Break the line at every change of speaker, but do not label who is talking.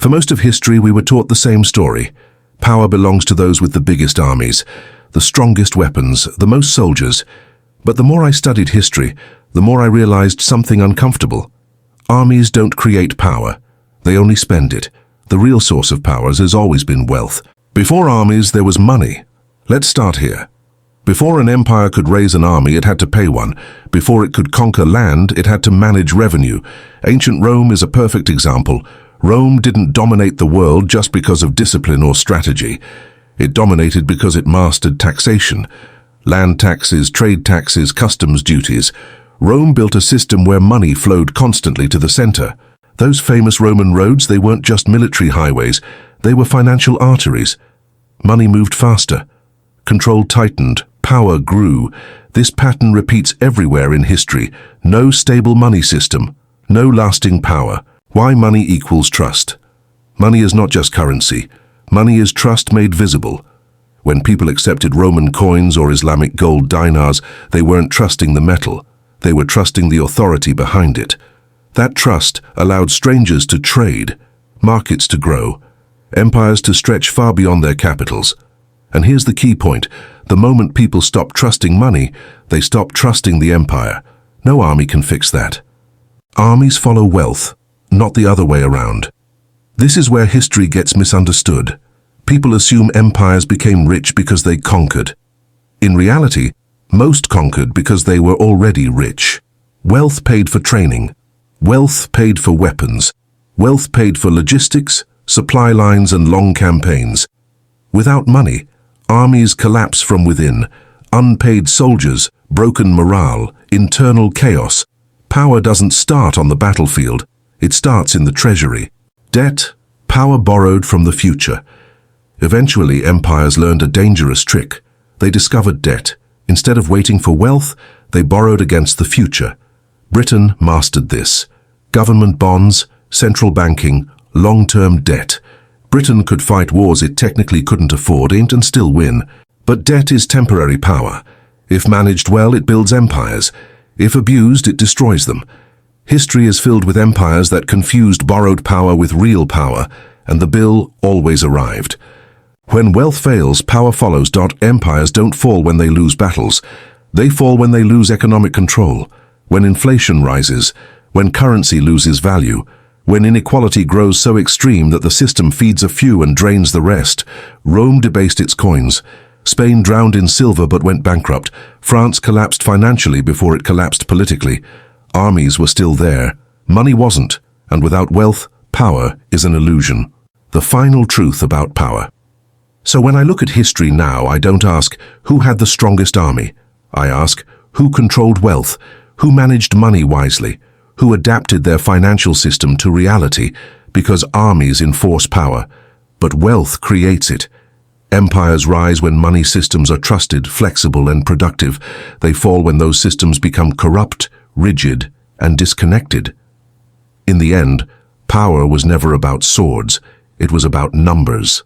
For most of history, we were taught the same story. Power belongs to those with the biggest armies, the strongest weapons, the most soldiers. But the more I studied history, the more I realized something uncomfortable. Armies don't create power. They only spend it. The real source of power has always been wealth. Before armies, there was money. Let's start here. Before an empire could raise an army, it had to pay one. Before it could conquer land, it had to manage revenue. Ancient Rome is a perfect example. Rome didn't dominate the world just because of discipline or strategy. It dominated because it mastered taxation. Land taxes, trade taxes, customs duties. Rome built a system where money flowed constantly to the center. Those famous Roman roads, they weren't just military highways. They were financial arteries. Money moved faster. Control tightened. Power grew. This pattern repeats everywhere in history. No stable money system. No lasting power. Why money equals trust? Money is not just currency. Money is trust made visible. When people accepted Roman coins or Islamic gold dinars, they weren't trusting the metal. They were trusting the authority behind it. That trust allowed strangers to trade, markets to grow, empires to stretch far beyond their capitals. And here's the key point. The moment people stop trusting money, they stop trusting the empire. No army can fix that. Armies follow wealth, not the other way around. This is where history gets misunderstood. People assume empires became rich because they conquered. In reality, most conquered because they were already rich. Wealth paid for training. Wealth paid for weapons. Wealth paid for logistics, supply lines, and long campaigns. Without money, armies collapse from within. Unpaid soldiers, broken morale, internal chaos. Power doesn't start on the battlefield. It starts in the treasury. Debt, power borrowed from the future. Eventually, empires learned a dangerous trick. They discovered debt. Instead of waiting for wealth, they borrowed against the future. Britain mastered this. Government bonds, central banking, long-term debt. Britain could fight wars it technically couldn't afford and still win. But debt is temporary power. If managed well, it builds empires. If abused, it destroys them. History is filled with empires that confused borrowed power with real power, and the bill always arrived. When wealth fails, power follows. Empires don't fall when they lose battles. They fall when they lose economic control, when inflation rises, when currency loses value, when inequality grows so extreme that the system feeds a few and drains the rest. Rome debased its coins. Spain drowned in silver but went bankrupt. France collapsed financially before it collapsed politically. Armies were still there. Money wasn't. And without wealth, power is an illusion. The final truth about power. So when I look at history now, I don't ask, who had the strongest army? I ask, who controlled wealth? Who managed money wisely? Who adapted their financial system to reality? Because armies enforce power, but wealth creates it. Empires rise when money systems are trusted, flexible, and productive. They fall when those systems become corrupt, rigid, and disconnected. In the end, power was never about swords. It was about numbers.